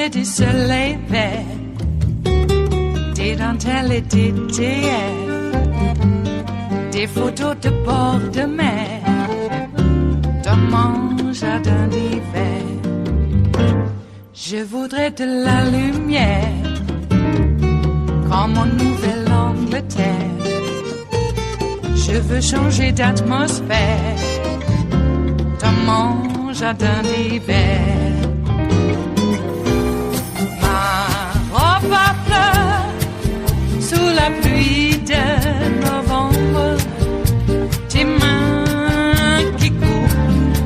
j'ai du soleil vert, des dentelles et des théières, des photos de bord de mer, dans mon jardin d'hiver. Je voudrais de la lumière, comme en Nouvelle-Angleterre. Je veux changer d'atmosphère, dans mon jardin d'hiver. Ma fleur sous la pluie de novembre, tes mains qui courent,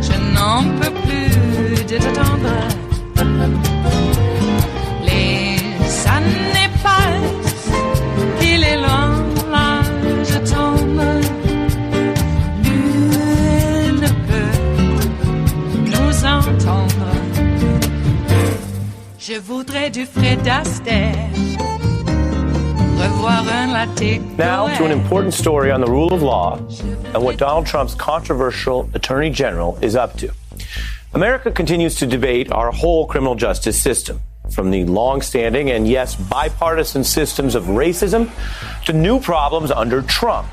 je n'en peux plus de t'attendre. Les années passent, il est loin, là je tombe. Nul ne peut nous entendre. Je voudrais du Fred Astaire, revoir un latte. Now to an important story on the rule of law and what Donald Trump's controversial attorney general is up to. America continues to debate our whole criminal justice system, from the long-standing and, yes, bipartisan systems of racism to new problems under Trump.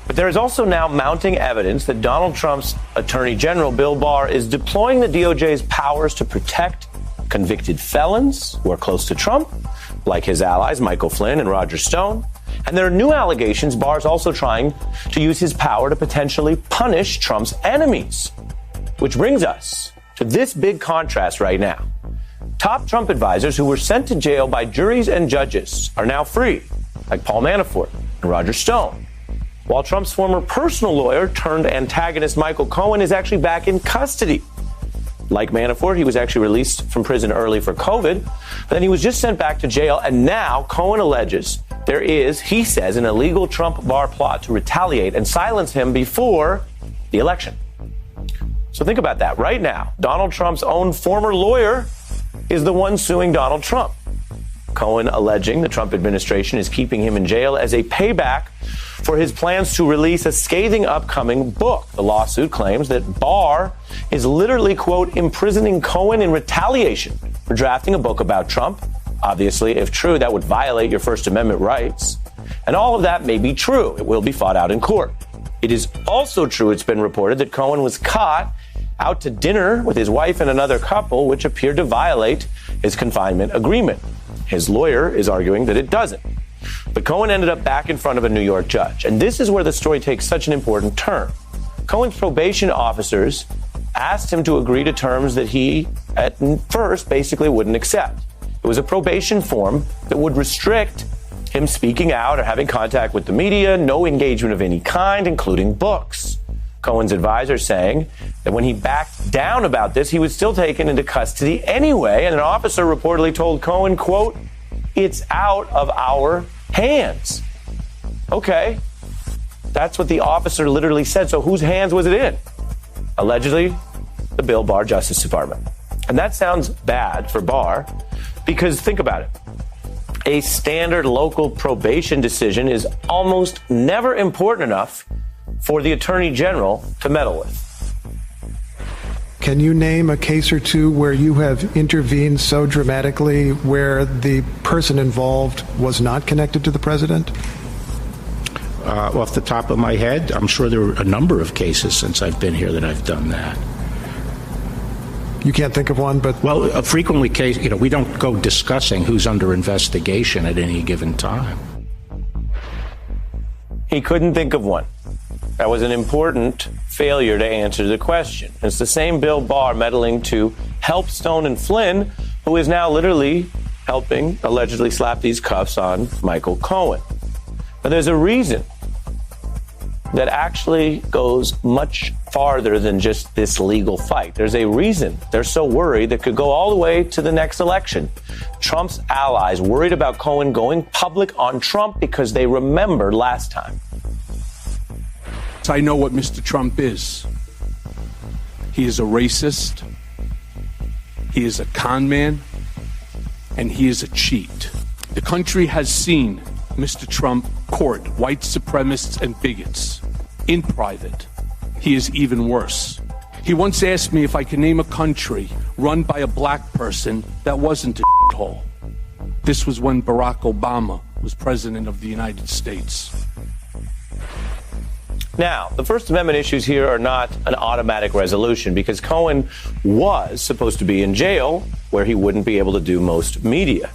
But there is also now mounting evidence that Donald Trump's attorney general, Bill Barr, is deploying the DOJ's powers to protect convicted felons who are close to Trump, like his allies Michael Flynn and Roger Stone. And there are new allegations Barr's also trying to use his power to potentially punish Trump's enemies. Which brings us to this big contrast right now. Top Trump advisors who were sent to jail by juries and judges are now free, like Paul Manafort and Roger Stone. While Trump's former personal lawyer turned antagonist Michael Cohen is actually back in custody. Like Manafort, he was actually released from prison early for COVID, but then he was just sent back to jail, and now Cohen alleges there is, he says, an illegal Trump-Barr plot to retaliate and silence him before the election. So think about that. Right now, Donald Trump's own former lawyer is the one suing Donald Trump. Cohen alleging the Trump administration is keeping him in jail as a payback for his plans to release a scathing upcoming book. The lawsuit claims that Barr is literally, quote, imprisoning Cohen in retaliation for drafting a book about Trump. Obviously, if true, that would violate your First Amendment rights. And all of that may be true. It will be fought out in court. It is also true, it's been reported, that Cohen was caught out to dinner with his wife and another couple, which appeared to violate his confinement agreement. His lawyer is arguing that it doesn't. But Cohen ended up back in front of a New York judge. And this is where the story takes such an important turn. Cohen's probation officers asked him to agree to terms that he, at first, basically wouldn't accept. It was a probation form that would restrict him speaking out or having contact with the media, no engagement of any kind, including books. Cohen's advisor saying that when he backed down about this, he was still taken into custody anyway. And an officer reportedly told Cohen, quote, "It's out of our hands." Okay. That's what the officer literally said. So whose hands was it in? Allegedly, the Bill Barr Justice Department. And that sounds bad for Barr because think about it. A standard local probation decision is almost never important enough for the Attorney General to meddle with. Can you name a case or two where you have intervened so dramatically where the person involved was not connected to the president? Off the top of my head, I'm sure there are a number of cases since I've been here that I've done that. You can't think of one, but... Well, frequently, we don't go discussing who's under investigation at any given time. He couldn't think of one. That was an important failure to answer the question. It's the same Bill Barr meddling to help Stone and Flynn, who is now literally helping allegedly slap these cuffs on Michael Cohen. But there's a reason that actually goes much farther than just this legal fight. There's a reason they're so worried that could go all the way to the next election. Trump's allies worried about Cohen going public on Trump because they remembered last time. I know what Mr. Trump is. He is a racist, he is a con man, and he is a cheat. The country has seen Mr. Trump court white supremacists and bigots in private. He is even worse. He once asked me if I could name a country run by a black person that wasn't a shithole. This was when Barack Obama was president of the United States. Now, the First Amendment issues here are not an automatic resolution because Cohen was supposed to be in jail where he wouldn't be able to do most media.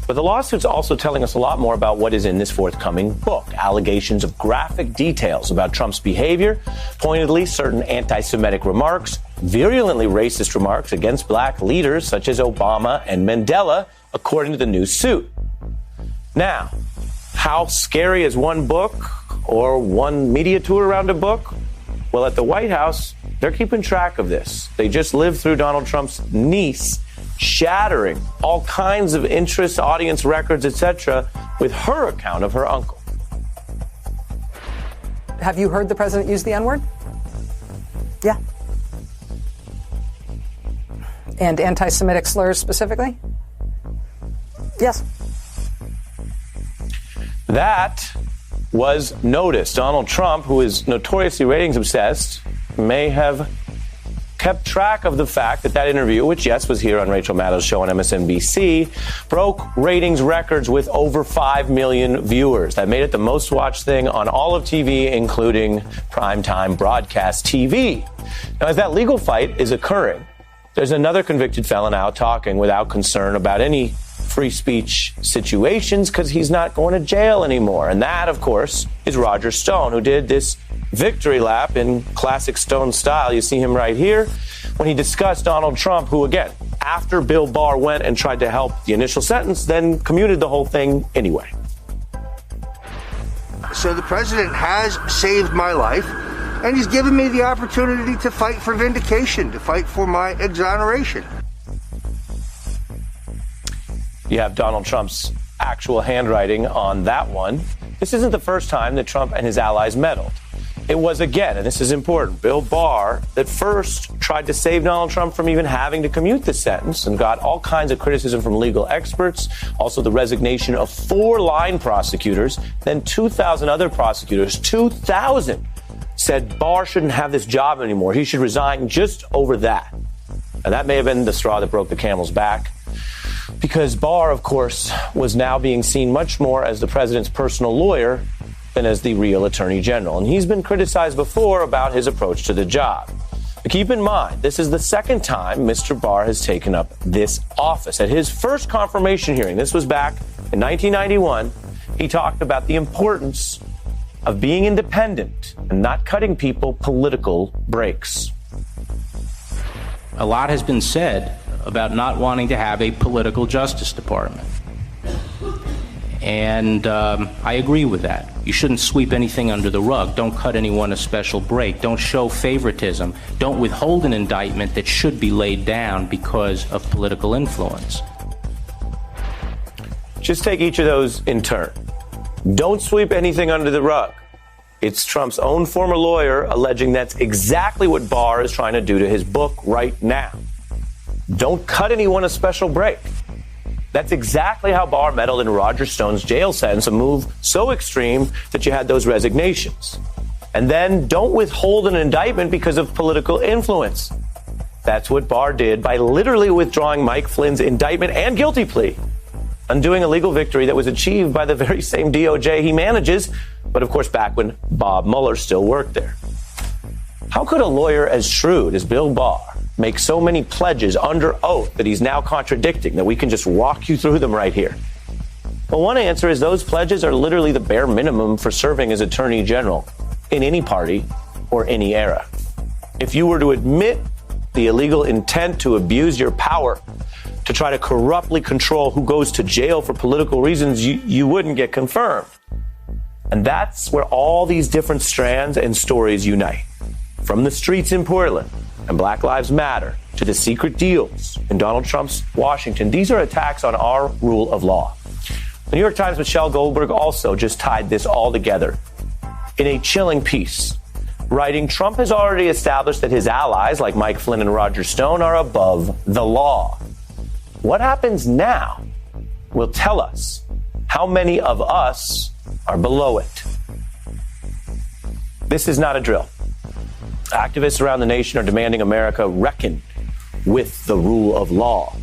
But the lawsuit's also telling us a lot more about what is in this forthcoming book. Allegations of graphic details about Trump's behavior, pointedly certain anti-Semitic remarks, virulently racist remarks against black leaders such as Obama and Mandela, according to the new suit. Now, how scary is one book or one media tour around a book? Well, at the White House, they're keeping track of this. They just lived through Donald Trump's niece shattering all kinds of interests, audience records, etc., with her account of her uncle. Have you heard the president use the N-word? Yeah. And anti-Semitic slurs specifically? Yes. That was noticed. Donald Trump, who is notoriously ratings obsessed, may have kept track of the fact that interview, which, yes, was here on Rachel Maddow's show on MSNBC, broke ratings records with over 5 million viewers. That made it the most watched thing on all of TV, including primetime broadcast TV. Now, as that legal fight is occurring, there's another convicted felon out talking without concern about any free speech situations because he's not going to jail anymore. And that, of course, is Roger Stone, who did this victory lap in classic Stone style. You see him right here when he discussed Donald Trump, who, again, after Bill Barr went and tried to help the initial sentence, then commuted the whole thing anyway. So the president has saved my life, and he's given me the opportunity to fight for vindication, to fight for my exoneration. You have Donald Trump's actual handwriting on that one. This isn't the first time that Trump and his allies meddled. It was, again, and this is important, Bill Barr that first tried to save Donald Trump from even having to commute the sentence and got all kinds of criticism from legal experts, also the resignation of 4 line prosecutors, then 2,000 other prosecutors, 2,000 said Barr shouldn't have this job anymore. He should resign just over that. And that may have been the straw that broke the camel's back, because Barr, of course, was now being seen much more as the president's personal lawyer than as the real attorney general. And he's been criticized before about his approach to the job. But keep in mind, this is the second time Mr. Barr has taken up this office. At his first confirmation hearing, this was back in 1991, he talked about the importance of being independent and not cutting people political breaks. A lot has been said about not wanting to have a political justice department. And I agree with that. You shouldn't sweep anything under the rug. Don't cut anyone a special break. Don't show favoritism. Don't withhold an indictment that should be laid down because of political influence. Just take each of those in turn. Don't sweep anything under the rug. It's Trump's own former lawyer alleging that's exactly what Barr is trying to do to his book right now. Don't cut anyone a special break. That's exactly how Barr meddled in Roger Stone's jail sentence, a move so extreme that you had those resignations. And then don't withhold an indictment because of political influence. That's what Barr did by literally withdrawing Mike Flynn's indictment and guilty plea, undoing a legal victory that was achieved by the very same DOJ he manages, but of course back when Bob Mueller still worked there. How could a lawyer as shrewd as Bill Barr make so many pledges under oath that he's now contradicting that we can just walk you through them right here? Well, one answer is those pledges are literally the bare minimum for serving as attorney general in any party or any era. If you were to admit the illegal intent to abuse your power to try to corruptly control who goes to jail for political reasons, you wouldn't get confirmed. And that's where all these different strands and stories unite. From the streets in Portland and Black Lives Matter to the secret deals in Donald Trump's Washington, these are attacks on our rule of law. The New York Times' Michelle Goldberg also just tied this all together in a chilling piece, writing, Trump has already established that his allies, like Mike Flynn and Roger Stone, are above the law. What happens now will tell us how many of us are below it. This is not a drill. Activists around the nation are demanding America reckon with the rule of law.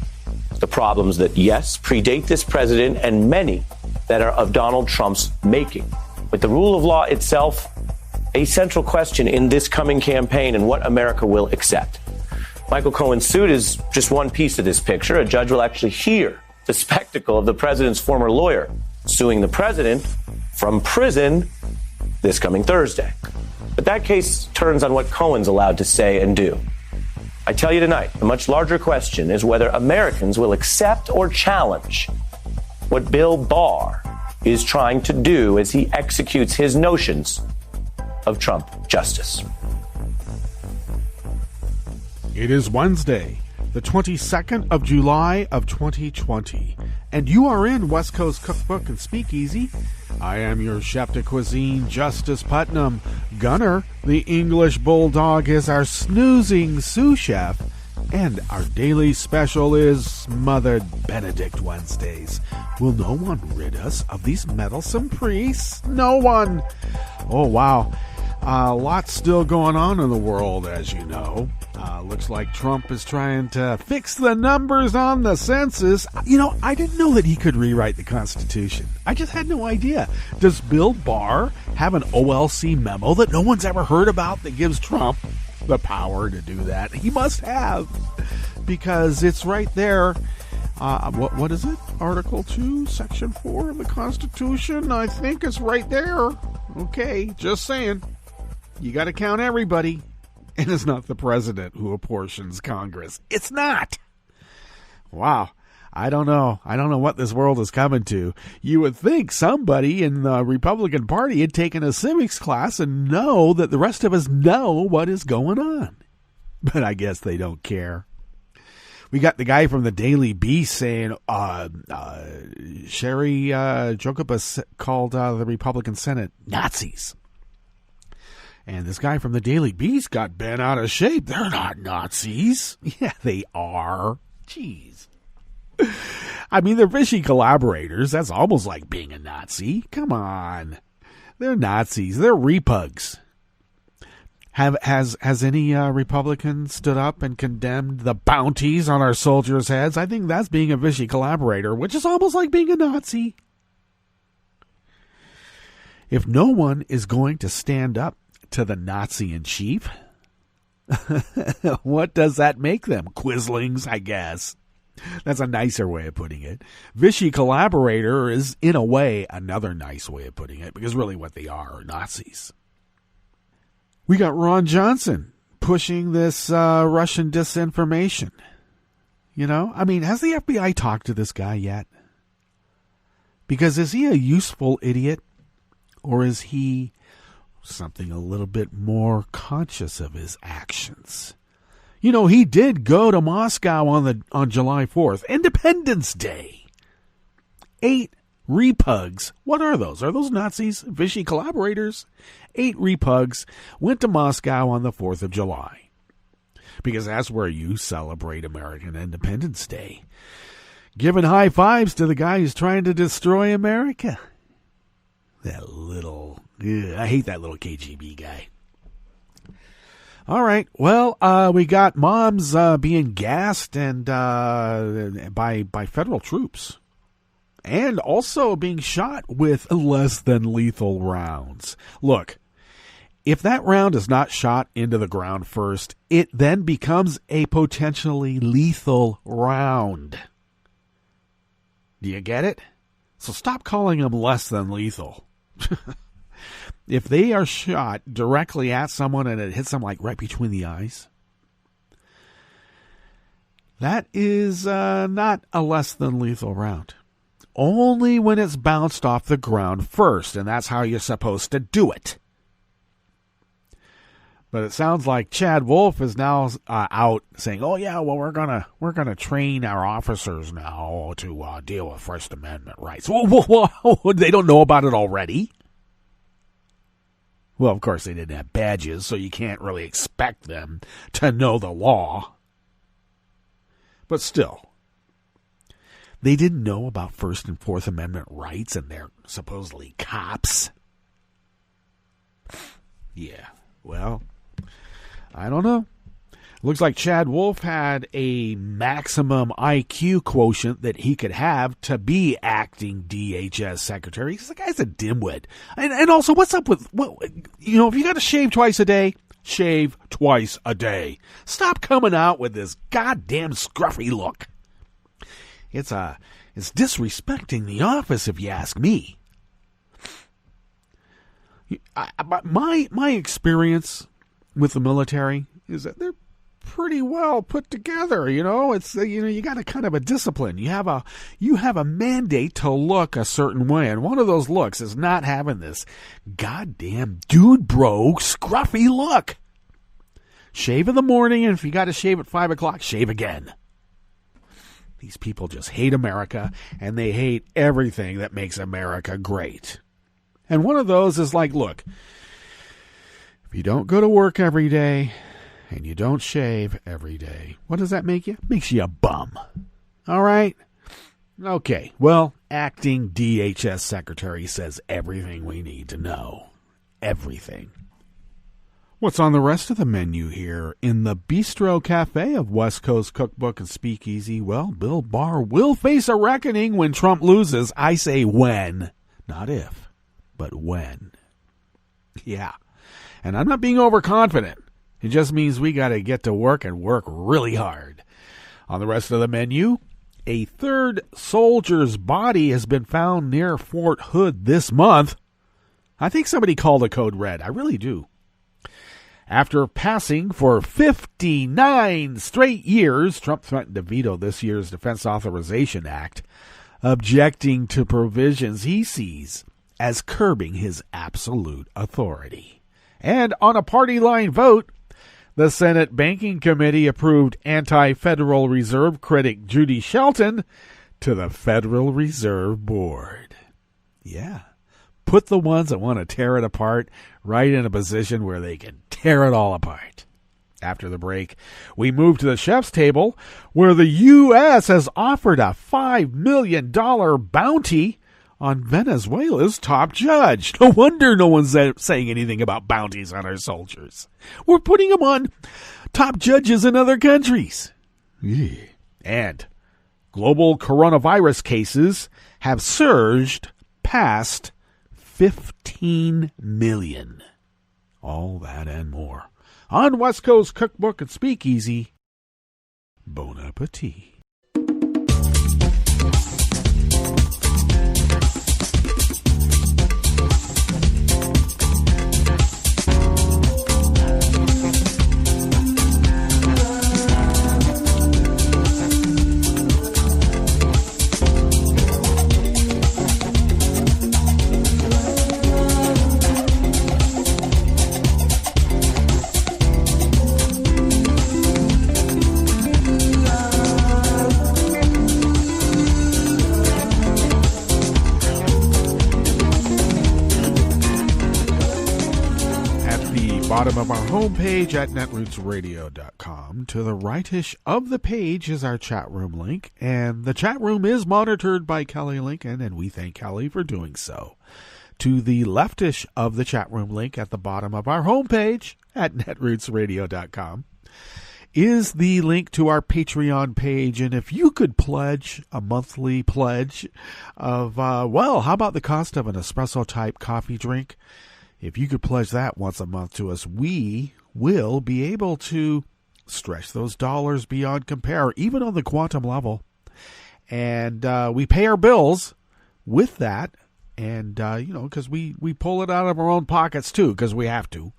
The problems that, yes, predate this president and many that are of Donald Trump's making. With the rule of law itself, a central question in this coming campaign and what America will accept. Michael Cohen's suit is just one piece of this picture. A judge will actually hear the spectacle of the president's former lawyer suing the president from prison this coming Thursday. But that case turns on what Cohen's allowed to say and do. I tell you tonight, the much larger question is whether Americans will accept or challenge what Bill Barr is trying to do as he executes his notions of Trump justice. It is Wednesday, the 22nd of July of 2020, and you are in West Coast Cookbook and Speakeasy. I am your chef de cuisine, Justice Putnam. Gunner, the English Bulldog, is our snoozing sous chef, and our daily special is Smothered Benedict Wednesdays. Will no one rid us of these meddlesome priests? No one! Oh, wow. A lot still going on in the world, as you know. Looks like Trump is trying to fix the numbers on the census. You know, I didn't know that he could rewrite the Constitution. I just had no idea. Does Bill Barr have an OLC memo that no one's ever heard about that gives Trump the power to do that? He must have, because it's right there. What is it? Article 2, Section 4 of the Constitution? I think it's right there. Okay, just saying. You got to count everybody. And it's not the president who apportions Congress. It's not. Wow. I don't know. I don't know what this world is coming to. You would think somebody in the Republican Party had taken a civics class and know that the rest of us know what is going on. But I guess they don't care. We got the guy from the Daily Beast saying Sherry Jacobus called the Republican Senate Nazis. And this guy from the Daily Beast got bent out of shape. They're not Nazis. Yeah, they are. Jeez. I mean, they're fishy collaborators. That's almost like being a Nazi. Come on. They're Nazis. They're repugs. Has any Republican stood up and condemned the bounties on our soldiers' heads? I think that's being a fishy collaborator, which is almost like being a Nazi. If no one is going to stand up to the Nazi in chief, what does that make them? Quislings, I guess. That's a nicer way of putting it. Vichy collaborator is, in a way, another nice way of putting it, because really what they are Nazis. We got Ron Johnson pushing this Russian disinformation. You know, I mean, has the FBI talked to this guy yet? Because is he a useful idiot, or is he something a little bit more conscious of his actions? You know, he did go to Moscow on July 4th, Independence Day. 8 repugs. What are those? Are those Nazis? Vichy collaborators? 8 repugs went to Moscow on the 4th of July. Because that's where you celebrate American Independence Day. Giving high fives to the guy who's trying to destroy America. That little... I hate that little KGB guy. All right. Well, we got moms being gassed and by federal troops, and also being shot with less than lethal rounds. Look, if that round is not shot into the ground first, it then becomes a potentially lethal round. Do you get it? So stop calling them less than lethal. If they are shot directly at someone and it hits them like right between the eyes, that is not a less than lethal round. Only when it's bounced off the ground first, and that's how you're supposed to do it. But it sounds like Chad Wolf is now out saying, "Oh yeah, well we're gonna train our officers now to deal with First Amendment rights." Whoa, they don't know about it already. Well, of course, they didn't have badges, so you can't really expect them to know the law. But still, they didn't know about First and Fourth Amendment rights, and they're supposedly cops. Yeah, well, I don't know. Looks like Chad Wolf had a maximum IQ quotient that he could have to be acting DHS secretary. The guy's a dimwit. And also, what's up with, if you got to shave twice a day, shave twice a day. Stop coming out with this goddamn scruffy look. It's disrespecting the office, if you ask me. My experience with the military is that they're pretty well put together. It's you got a kind of a discipline. You have a mandate to look a certain way, and one of those looks is not having this goddamn dude bro scruffy look. Shave in the morning, and if you got to shave at 5 o'clock, shave again. These people just hate America, and they hate everything that makes America great. And one of those is like, look, if you don't go to work every day and you don't shave every day, what does that make you? It makes you a bum. All right? Okay, well, acting DHS secretary says everything we need to know. Everything. What's on the rest of the menu here? In the Bistro Cafe of West Coast Cookbook and Speakeasy, well, Bill Barr will face a reckoning when Trump loses. I say when, not if, but when. Yeah, and I'm not being overconfident. It just means we got to get to work and work really hard. On the rest of the menu, a third soldier's body has been found near Fort Hood this month. I think somebody called the code red. I really do. After passing for 59 straight years, Trump threatened to veto this year's Defense Authorization Act, objecting to provisions he sees as curbing his absolute authority. And on a party line vote, the Senate Banking Committee approved anti-Federal Reserve critic Judy Shelton to the Federal Reserve Board. Yeah. Put the ones that want to tear it apart right in a position where they can tear it all apart. After the break, we move to the chef's table, where the U.S. has offered a $5 million bounty on Venezuela's top judge. No wonder no one's saying anything about bounties on our soldiers. We're putting them on top judges in other countries. And global coronavirus cases have surged past 15 million. All that and more on West Coast Cookbook and Speakeasy. Bon appetit. Bottom of our homepage at netrootsradio.com. To the rightish of the page is our chat room link, and the chat room is monitored by Kelly Lincoln, and we thank Kelly for doing so. To the leftish of the chat room link at the bottom of our homepage at netrootsradio.com is the link to our Patreon page, and if you could pledge a monthly pledge of, how about the cost of an espresso-type coffee drink? If you could pledge that once a month to us, we will be able to stretch those dollars beyond compare, even on the quantum level. And we pay our bills with that. And, because we pull it out of our own pockets, too, because we have to.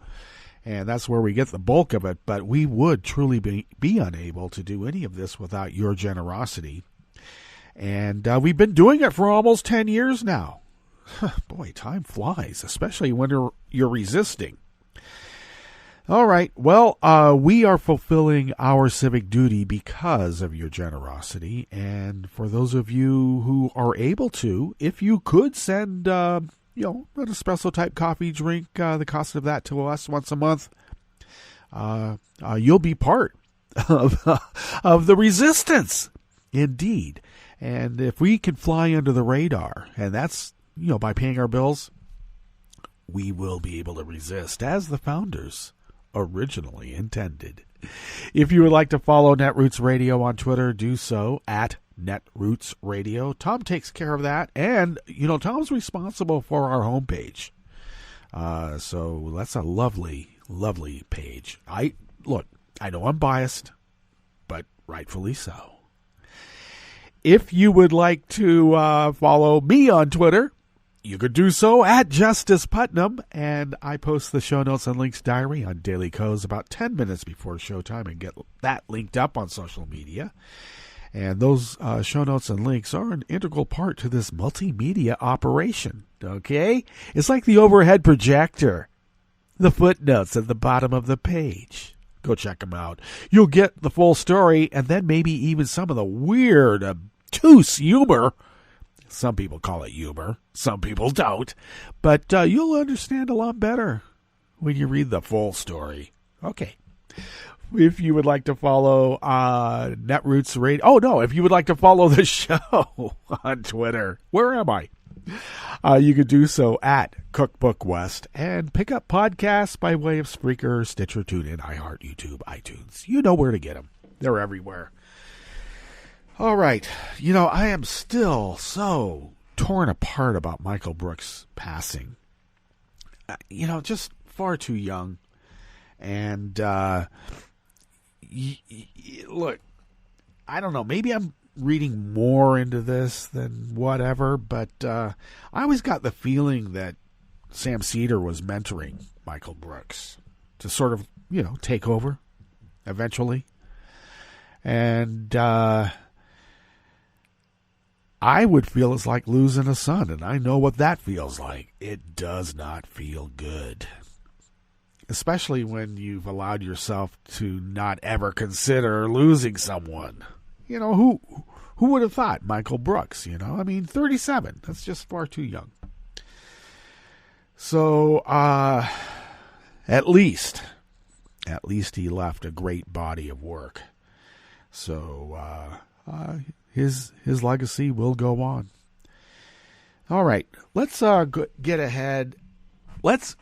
And that's where we get the bulk of it. But we would truly be unable to do any of this without your generosity. And we've been doing it for almost 10 years now. Boy, time flies, especially when you're resisting. All right, well, we are fulfilling our civic duty because of your generosity. And for those of you who are able to, if you could send, an espresso-type coffee drink, the cost of that to us once a month, you'll be part of the resistance, indeed. And if we can fly under the radar, and that's by paying our bills, we will be able to resist, as the founders originally intended. If you would like to follow Netroots Radio on Twitter, do so at Netroots Radio. Tom takes care of that. And, Tom's responsible for our homepage. So that's a lovely, lovely page. I know I'm biased, but rightfully so. If you would like to follow me on Twitter, you could do so at Justice Putnam, and I post the show notes and links diary on Daily Co's about 10 minutes before showtime and get that linked up on social media. And those show notes and links are an integral part to this multimedia operation, okay? It's like the overhead projector, the footnotes at the bottom of the page. Go check them out. You'll get the full story and then maybe even some of the weird, obtuse humor. Some people call it humor. Some people don't. But you'll understand a lot better when you read the full story. Okay. If you would like to follow Netroots Radio... if you would like to follow the show on Twitter. Where am I? You could do so at Cookbook West and pick up podcasts by way of Spreaker, Stitcher, TuneIn, iHeart, YouTube, iTunes. You know where to get them. They're everywhere. All right. I am still so torn apart about Michael Brooks passing. Just far too young. And, look, I don't know. Maybe I'm reading more into this than whatever, but I always got the feeling that Sam Cedar was mentoring Michael Brooks to sort of, take over eventually. And I would feel it's like losing a son, and I know what that feels like. It does not feel good. Especially when you've allowed yourself to not ever consider losing someone. Who would have thought Michael Brooks, 37. That's just far too young. So, at least he left a great body of work. So, his legacy will go on. All right, let's get ahead. Let's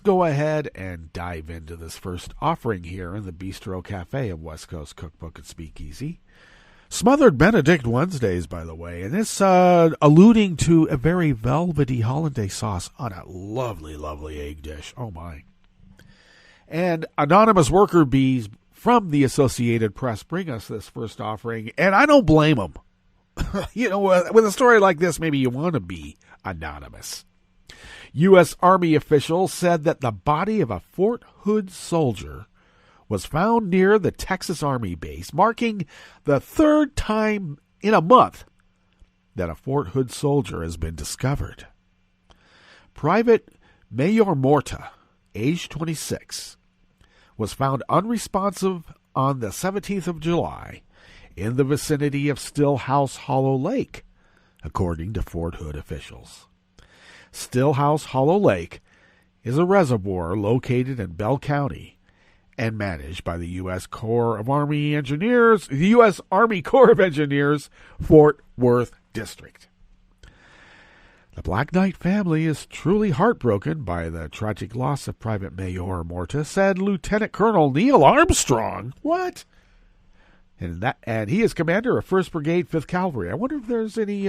go ahead and dive into this first offering here in the Bistro Cafe of West Coast Cookbook and Speakeasy. Smothered Benedict Wednesdays, by the way, and it's alluding to a very velvety hollandaise sauce on a lovely, lovely egg dish. Oh, my. And anonymous worker bees from the Associated Press bring us this first offering, and I don't blame them. With a story like this, maybe you want to be anonymous. U.S. Army officials said that the body of a Fort Hood soldier was found near the Texas Army base, marking the third time in a month that a Fort Hood soldier has been discovered. Private Mayor Morta, age 26, was found unresponsive on the 17th of July in the vicinity of Stillhouse Hollow Lake, according to Fort Hood officials. Stillhouse Hollow Lake is a reservoir located in Bell County and managed by the U.S. U.S. Army Corps of Engineers, Fort Worth District. The Black Knight family is truly heartbroken by the tragic loss of Private Mayor Morta, said Lieutenant Colonel Neil Armstrong. What? And he is commander of 1st Brigade, 5th Cavalry. I wonder if there's any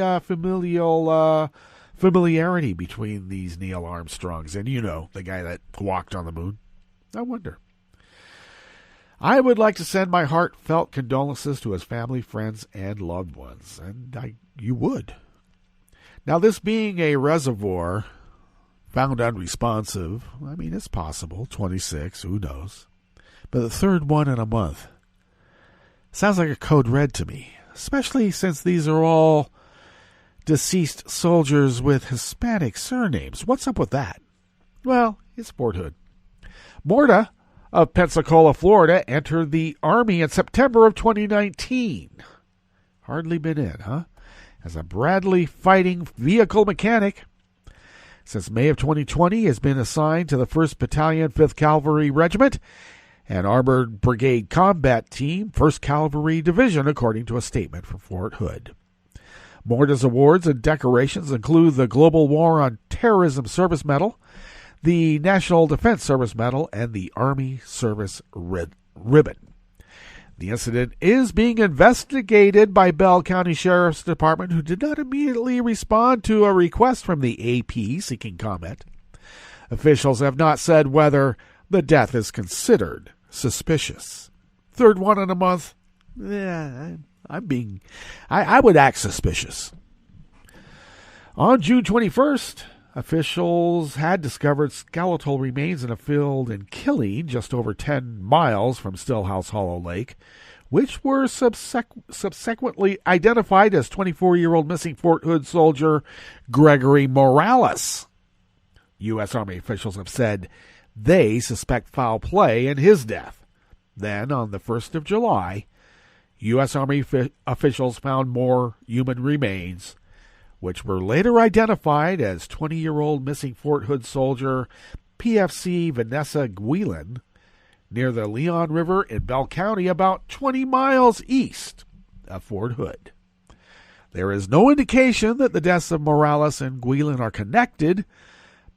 familiarity between these Neil Armstrongs and, the guy that walked on the moon. I wonder. I would like to send my heartfelt condolences to his family, friends, and loved ones. And you would. Now, this being a reservoir found unresponsive, it's possible. 26, who knows? But the third one in a month sounds like a code red to me, especially since these are all deceased soldiers with Hispanic surnames. What's up with that? Well, it's Fort Hood. Morta of Pensacola, Florida, entered the Army in September of 2019. Hardly been in, huh? As a Bradley fighting vehicle mechanic. Since May of 2020, he has been assigned to the 1st Battalion, 5th Cavalry Regiment, an Armored Brigade Combat Team, 1st Cavalry Division, according to a statement from Fort Hood. Morda's awards and decorations include the Global War on Terrorism Service Medal, the National Defense Service Medal, and the Army Service Ribbon. The incident is being investigated by Bell County Sheriff's Department, who did not immediately respond to a request from the AP seeking comment. Officials have not said whether the death is considered suspicious. Third one in a month? I would act suspicious. On June 21st, officials had discovered skeletal remains in a field in Killeen, just over 10 miles from Stillhouse Hollow Lake, which were subsequently identified as 24-year-old missing Fort Hood soldier Gregory Morales. U.S. Army officials have said they suspect foul play in his death. Then, on the 1st of July, U.S. Army officials found more human remains, which were later identified as 20-year-old missing Fort Hood soldier PFC Vanessa Guillen near the Leon River in Bell County, about 20 miles east of Fort Hood. There is no indication that the deaths of Morales and Guillen are connected.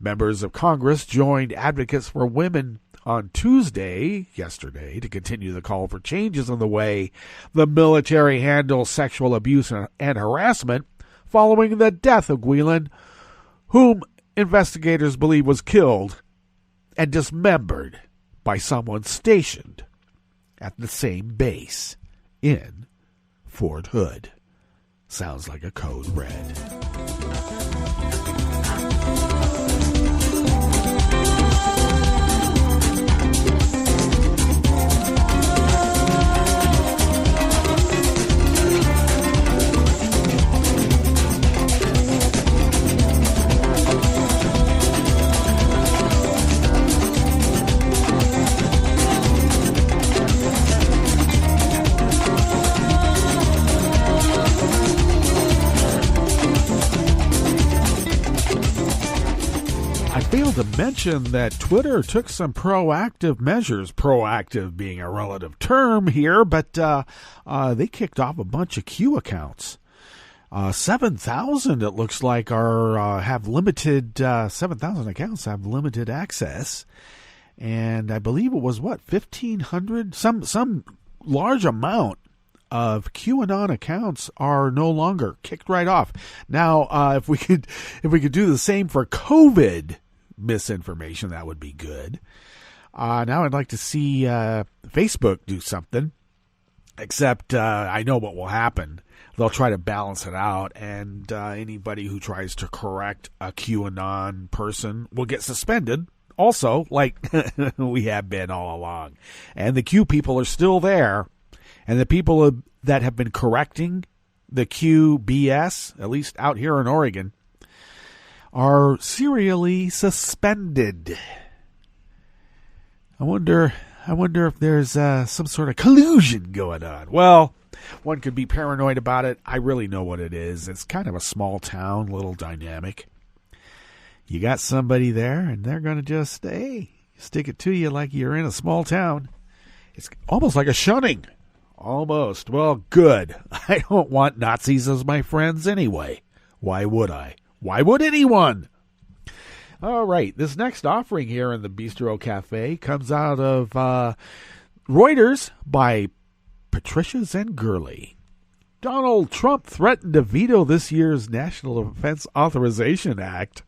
Members of Congress joined Advocates for Women on yesterday, to continue the call for changes in the way the military handles sexual abuse and harassment following the death of Guillen, whom investigators believe was killed and dismembered by someone stationed at the same base in Fort Hood. Sounds like a code red. Failed to mention that Twitter took some proactive measures, proactive being a relative term here, but they kicked off a bunch of Q accounts. 7,000, it looks like, have limited, 7,000 accounts have limited access. And I believe it was, 1,500? Some large amount of QAnon accounts are no longer kicked right off. Now, if we could do the same for COVID misinformation, that would be good. Now I'd like to see Facebook do something, except I know what will happen. They'll try to balance it out, and anybody who tries to correct a QAnon person will get suspended also, like we have been all along. And the Q people are still there, and the people that have been correcting the Q BS, at least out here in Oregon, are serially suspended. I wonder if there's some sort of collusion going on. Well, one could be paranoid about it. I really know what it is. It's kind of a small town, little dynamic. You got somebody there, and they're going to just, stick it to you like you're in a small town. It's almost like a shunning. Almost. Well, good. I don't want Nazis as my friends anyway. Why would I? Why would anyone? All right, this next offering here in the Bistro Cafe comes out of Reuters by Patricia Zengurley. Donald Trump threatened to veto this year's National Defense Authorization Act,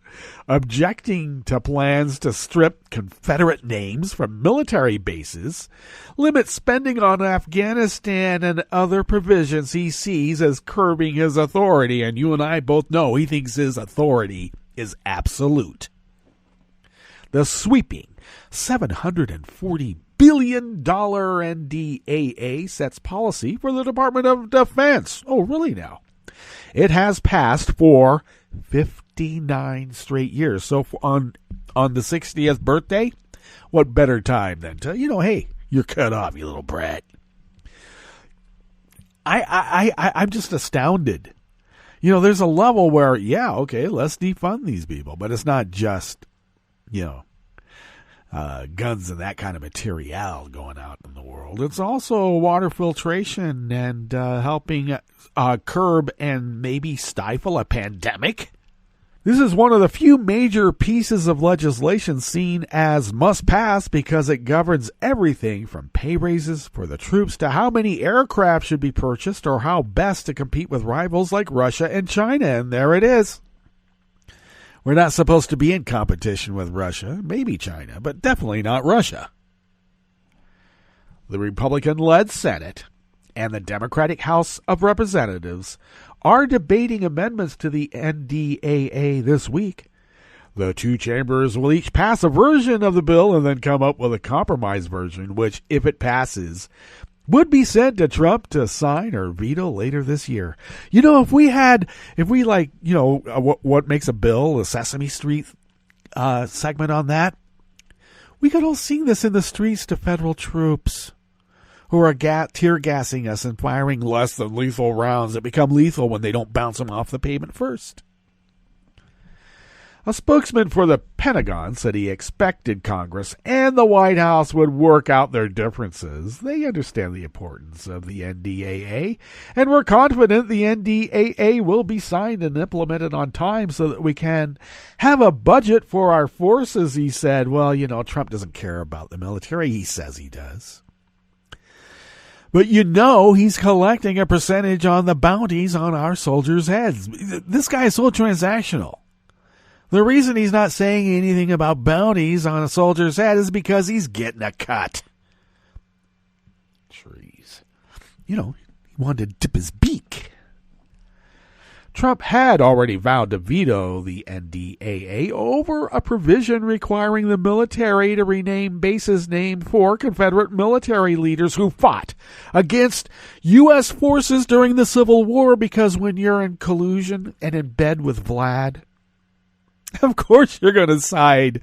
objecting to plans to strip Confederate names from military bases, limit spending on Afghanistan, and other provisions he sees as curbing his authority. And you and I both know he thinks his authority is absolute. The sweeping $740 billion NDAA sets policy for the Department of Defense. Oh, really now? It has passed for 59 straight years. So on the 60th birthday, what better time than to, hey, you're cut off, you little brat. I'm just astounded. There's a level where, let's defund these people, but it's not just, guns and that kind of material going out in the world. It's also water filtration and helping curb and maybe stifle a pandemic. This is one of the few major pieces of legislation seen as must pass because it governs everything from pay raises for the troops to how many aircraft should be purchased or how best to compete with rivals like Russia and China. And there it is. We're not supposed to be in competition with Russia, maybe China, but definitely not Russia. The Republican-led Senate and the Democratic House of Representatives are debating amendments to the NDAA this week. The two chambers will each pass a version of the bill and then come up with a compromise version, which, if it passes, would be sent to Trump to sign or veto later this year. You know, what makes a bill, a Sesame Street segment on that, we could all sing this in the streets to federal troops who are tear gassing us and firing less than lethal rounds that become lethal when they don't bounce them off the pavement first. A spokesman for the Pentagon said he expected Congress and the White House would work out their differences. They understand the importance of the NDAA, and we're confident the NDAA will be signed and implemented on time so that we can have a budget for our forces, he said. Well, Trump doesn't care about the military. He says he does. But he's collecting a percentage on the bounties on our soldiers' heads. This guy is so transactional. The reason he's not saying anything about bounties on a soldier's head is because he's getting a cut. Trees. He wanted to dip his beak. Trump had already vowed to veto the NDAA over a provision requiring the military to rename bases named for Confederate military leaders who fought against U.S. forces during the Civil War, because when you're in collusion and in bed with Vlad, of course you're going to side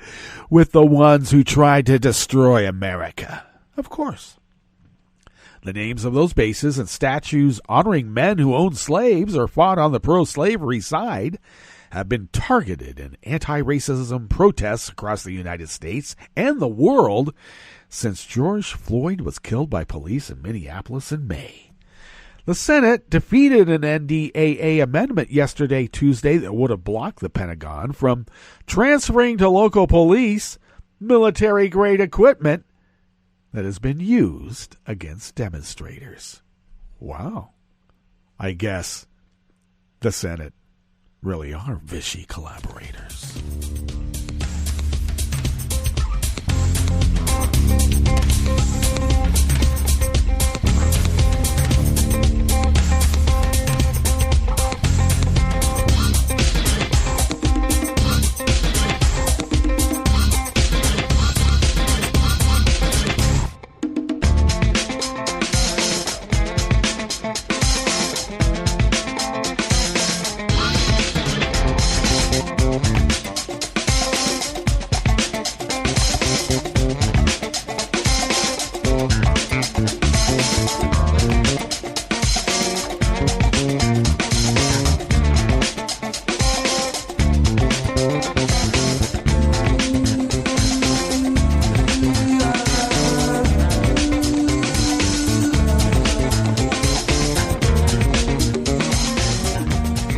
with the ones who tried to destroy America. Of course. The names of those bases and statues honoring men who owned slaves or fought on the pro-slavery side have been targeted in anti-racism protests across the United States and the world since George Floyd was killed by police in Minneapolis in May. The Senate defeated an NDAA amendment yesterday, Tuesday, that would have blocked the Pentagon from transferring to local police military-grade equipment that has been used against demonstrators. Wow. I guess the Senate really are Vichy collaborators.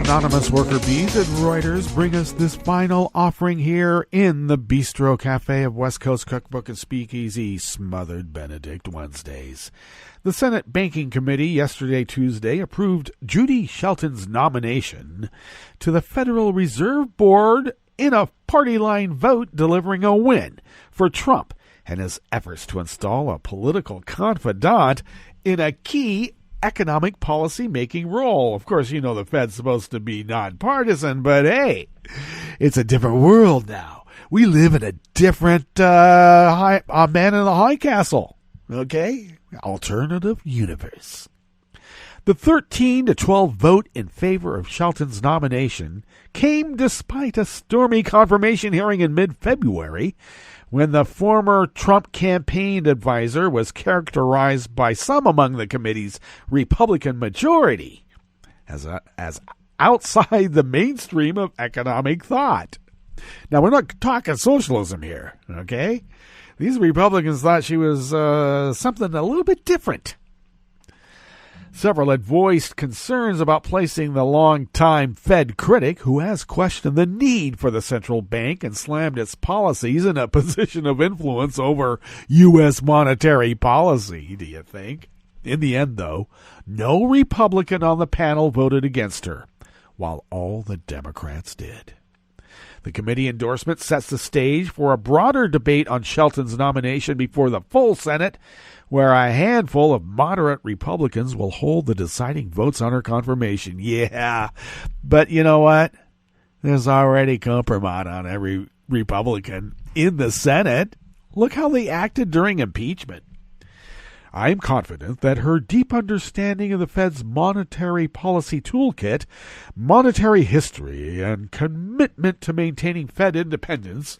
Anonymous worker bees and Reuters bring us this final offering here in the Bistro Cafe of West Coast Cookbook and Speakeasy, Smothered Benedict Wednesdays. The Senate Banking Committee yesterday, Tuesday, approved Judy Shelton's nomination to the Federal Reserve Board in a party-line vote, delivering a win for Trump and his efforts to install a political confidant in a key economic policy-making role. Of course, the Fed's supposed to be nonpartisan, but hey, it's a different world now. We live in a different man in the high castle, okay? Alternative universe. The 13-12 vote in favor of Shelton's nomination came despite a stormy confirmation hearing in mid-February when the former Trump campaign advisor was characterized by some among the committee's Republican majority as outside the mainstream of economic thought. Now, we're not talking socialism here, okay? These Republicans thought she was something a little bit different. Several had voiced concerns about placing the longtime Fed critic, who has questioned the need for the central bank and slammed its policies, in a position of influence over U.S. monetary policy, do you think? In the end, though, no Republican on the panel voted against her, while all the Democrats did. The committee endorsement sets the stage for a broader debate on Shelton's nomination before the full Senate, where a handful of moderate Republicans will hold the deciding votes on her confirmation. Yeah, but you know what? There's already compromise on every Republican in the Senate. Look how they acted during impeachment. I am confident that her deep understanding of the Fed's monetary policy toolkit, monetary history, and commitment to maintaining Fed independence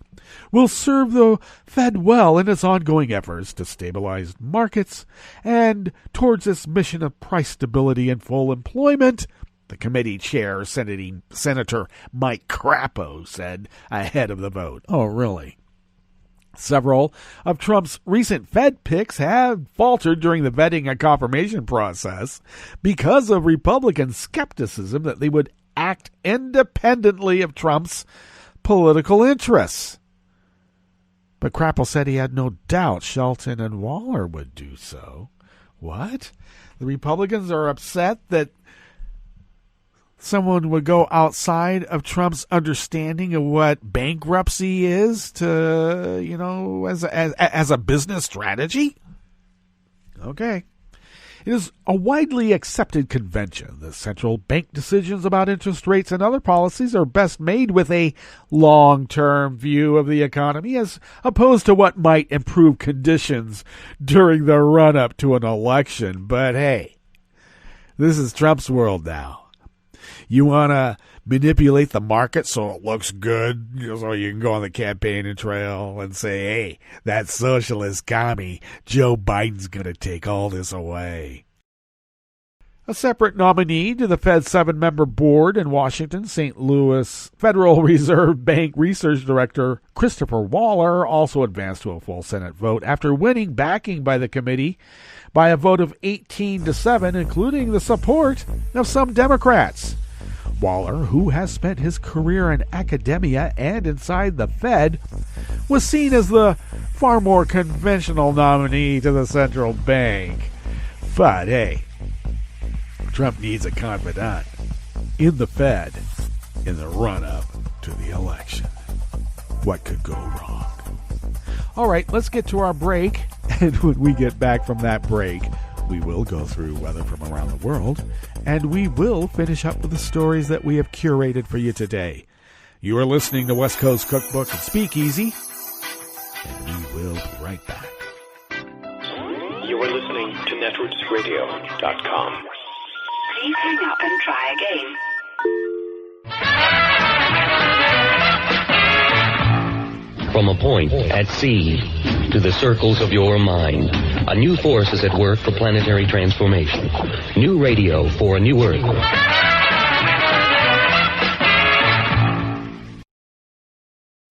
will serve the Fed well in its ongoing efforts to stabilize markets and towards its mission of price stability and full employment, the committee chair, Senator Mike Crapo, said ahead of the vote. Oh, really? Several of Trump's recent Fed picks have faltered during the vetting and confirmation process because of Republican skepticism that they would act independently of Trump's political interests. But Crapo said he had no doubt Shelton and Waller would do so. What? The Republicans are upset that someone would go outside of Trump's understanding of what bankruptcy is to, as a business strategy? Okay. It is a widely accepted convention that central bank decisions about interest rates and other policies are best made with a long-term view of the economy, as opposed to what might improve conditions during the run-up to an election. But hey, this is Trump's world now. You want to manipulate the market so it looks good, so you can go on the campaign trail and say, hey, that socialist commie, Joe Biden's going to take all this away. A separate nominee to the Fed's 7-member board in Washington, St. Louis Federal Reserve Bank Research Director Christopher Waller also advanced to a full Senate vote after winning backing by the committee by a vote of 18-7, including the support of some Democrats. Waller, who has spent his career in academia and inside the Fed, was seen as the far more conventional nominee to the central bank. But hey, Trump needs a confidant in the Fed in the run-up to the election. What could go wrong? All right, let's get to our break. And when we get back from that break, we will go through weather from around the world, and we will finish up with the stories that we have curated for you today. You are listening to West Coast Cookbook and Speakeasy, and we will be right back. You are listening to netrootsradio.com. Please hang up and try again. From a point at sea to the circles of your mind, a new force is at work for planetary transformation. New radio for a new Earth.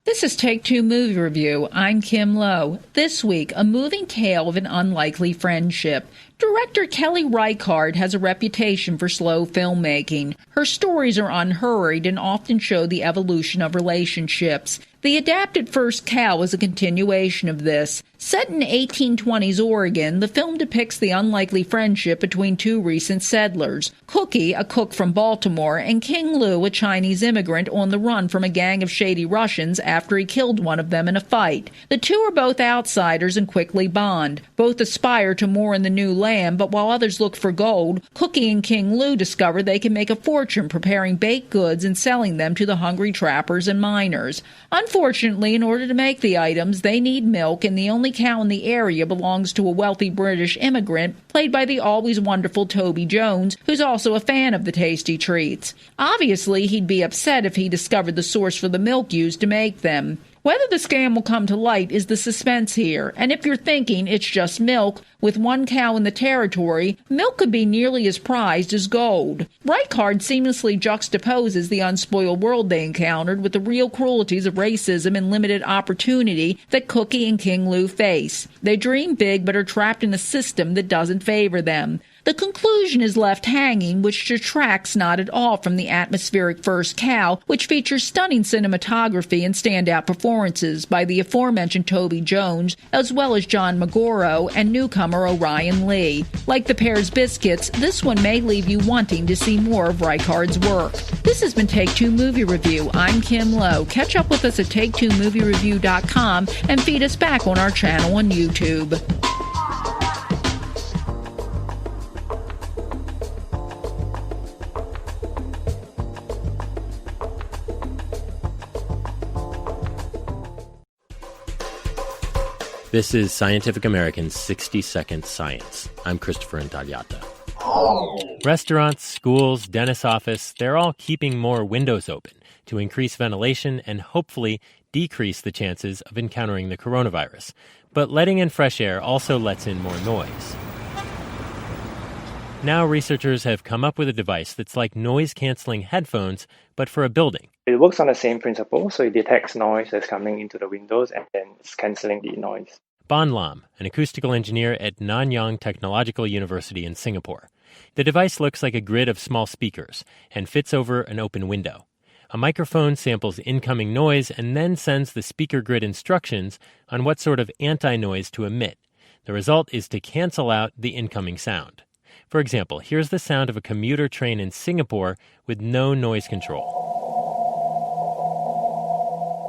This is Take Two Movie Review. I'm Kim Lowe. This week, a moving tale of an unlikely friendship. Director Kelly Reichardt has a reputation for slow filmmaking. Her stories are unhurried and often show the evolution of relationships. The adapted First Cow is a continuation of this. Set in 1820s Oregon, the film depicts the unlikely friendship between two recent settlers, Cookie, a cook from Baltimore, and King Lou, a Chinese immigrant on the run from a gang of shady Russians after he killed one of them in a fight. The two are both outsiders and quickly bond. Both aspire to more in the new land, but while others look for gold, Cookie and King Lou discover they can make a fortune preparing baked goods and selling them to the hungry trappers and miners. Unfortunately, in order to make the items, they need milk, and the only cow in the area belongs to a wealthy British immigrant, played by the always wonderful Toby Jones, who's also a fan of the tasty treats. Obviously, he'd be upset if he discovered the source for the milk used to make them. Whether the scam will come to light is the suspense here, and if you're thinking it's just milk, with one cow in the territory, milk could be nearly as prized as gold. Reichard seamlessly juxtaposes the unspoiled world they encountered with the real cruelties of racism and limited opportunity that Cookie and King Lou face. They dream big but are trapped in a system that doesn't favor them. The conclusion is left hanging, which detracts not at all from the atmospheric First Cow, which features stunning cinematography and standout performances by the aforementioned Toby Jones, as well as John Magoro and newcomer Orion Lee. Like the pair's biscuits, this one may leave you wanting to see more of Reichard's work. This has been Take Two Movie Review. I'm Kim Lowe. Catch up with us at TakeTwoMovieReview.com and feed us back on our channel on YouTube. This is Scientific American's 60-Second Science. I'm Christopher Intagliata. Restaurants, schools, dentist's office, they're all keeping more windows open to increase ventilation and hopefully decrease the chances of encountering the coronavirus. But letting in fresh air also lets in more noise. Now researchers have come up with a device that's like noise-canceling headphones, but for a building. It works on the same principle, so it detects noise that's coming into the windows and then it's canceling the noise. Ban Lam, an acoustical engineer at Nanyang Technological University in Singapore. The device looks like a grid of small speakers and fits over an open window. A microphone samples incoming noise and then sends the speaker grid instructions on what sort of anti-noise to emit. The result is to cancel out the incoming sound. For example, here's the sound of a commuter train in Singapore with no noise control.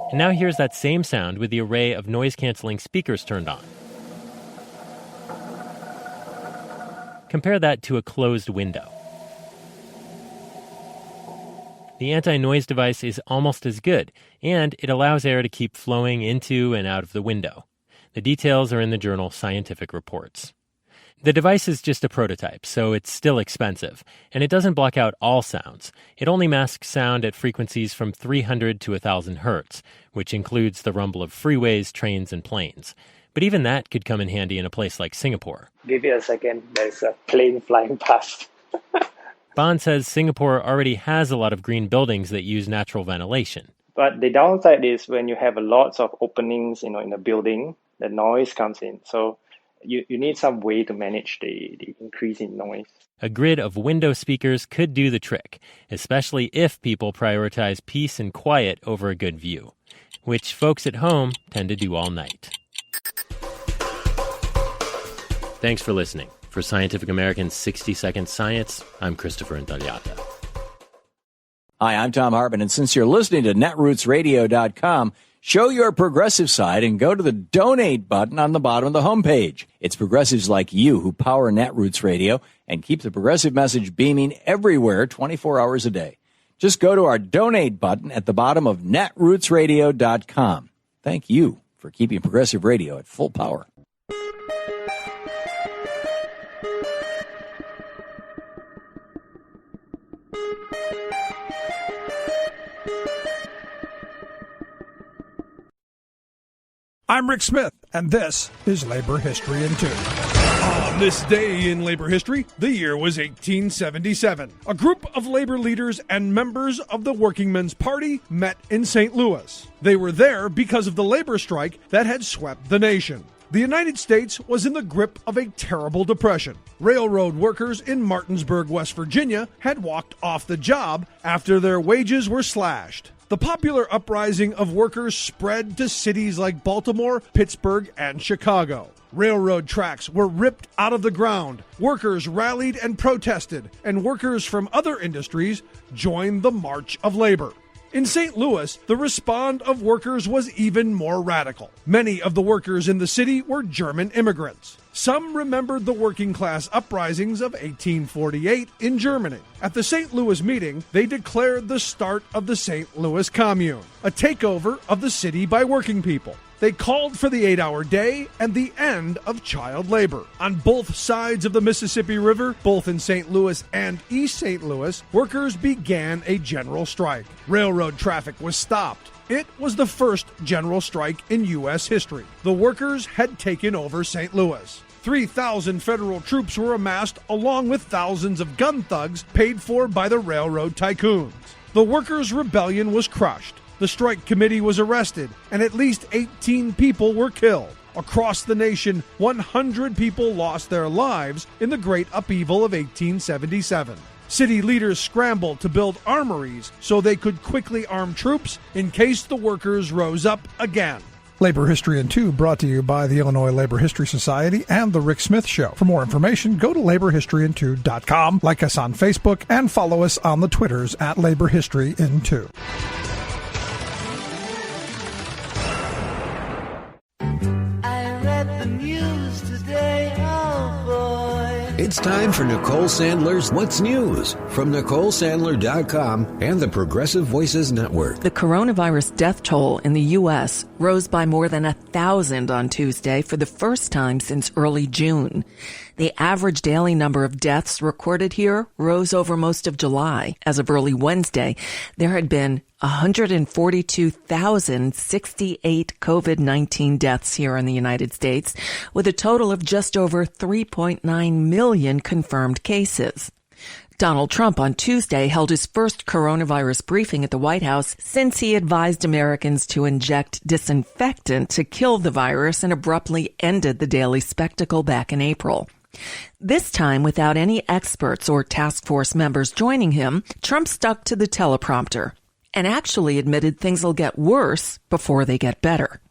And now here's that same sound with the array of noise-canceling speakers turned on. Compare that to a closed window. The anti-noise device is almost as good, and it allows air to keep flowing into and out of the window. The details are in the journal Scientific Reports. The device is just a prototype, so it's still expensive, and it doesn't block out all sounds. It only masks sound at frequencies from 300 to 1,000 hertz, which includes the rumble of freeways, trains, and planes. But even that could come in handy in a place like Singapore. Give it a second, there's a plane flying past. Ban says Singapore already has a lot of green buildings that use natural ventilation. But the downside is when you have lots of openings, in a building, the noise comes in. So you need some way to manage the increase in noise. A grid of window speakers could do the trick, especially if people prioritize peace and quiet over a good view, which folks at home tend to do all night. Thanks for listening. For Scientific American's 60-Second Science, I'm Christopher Intagliata. Hi, I'm Tom Hartman, and since you're listening to netrootsradio.com, show your progressive side and go to the donate button on the bottom of the homepage. It's progressives like you who power Netroots Radio and keep the progressive message beaming everywhere 24 hours a day. Just go to our donate button at the bottom of netrootsradio.com. Thank you for keeping progressive radio at full power. I'm Rick Smith, and this is Labor History in 2. On this day in labor history, the year was 1877. A group of labor leaders and members of the Working Men's Party met in St. Louis. They were there because of the labor strike that had swept the nation. The United States was in the grip of a terrible depression. Railroad workers in Martinsburg, West Virginia, had walked off the job after their wages were slashed. The popular uprising of workers spread to cities like Baltimore, Pittsburgh, and Chicago. Railroad tracks were ripped out of the ground. Workers rallied and protested, and workers from other industries joined the March of Labor. In St. Louis, the response of workers was even more radical. Many of the workers in the city were German immigrants. Some remembered the working class uprisings of 1848 in Germany. At the St. Louis meeting, they declared the start of the St. Louis Commune, a takeover of the city by working people. They called for the 8-hour day and the end of child labor. On both sides of the Mississippi River, both in St. Louis and East St. Louis, workers began a general strike. Railroad traffic was stopped. It was the first general strike in U.S. history. The workers had taken over St. Louis. 3,000 federal troops were amassed along with thousands of gun thugs paid for by the railroad tycoons. The workers' rebellion was crushed. The strike committee was arrested, and at least 18 people were killed. Across the nation, 100 people lost their lives in the Great Upheaval of 1877. City leaders scrambled to build armories so they could quickly arm troops in case the workers rose up again. Labor History in 2 brought to you by the Illinois Labor History Society and The Rick Smith Show. For more information, go to laborhistoryin2.com, like us on Facebook, and follow us on the Twitters at Labor History in 2. It's time for Nicole Sandler's What's News from NicoleSandler.com and the Progressive Voices Network. The coronavirus death toll in the U.S. rose by more than 1,000 on Tuesday for the first time since early June. The average daily number of deaths recorded here rose over most of July. As of early Wednesday, there had been 142,068 COVID-19 deaths here in the United States, with a total of just over 3.9 million confirmed cases. Donald Trump on Tuesday held his first coronavirus briefing at the White House since he advised Americans to inject disinfectant to kill the virus and abruptly ended the daily spectacle back in April. This time, without any experts or task force members joining him, Trump stuck to the teleprompter and actually admitted things will get worse before they get better.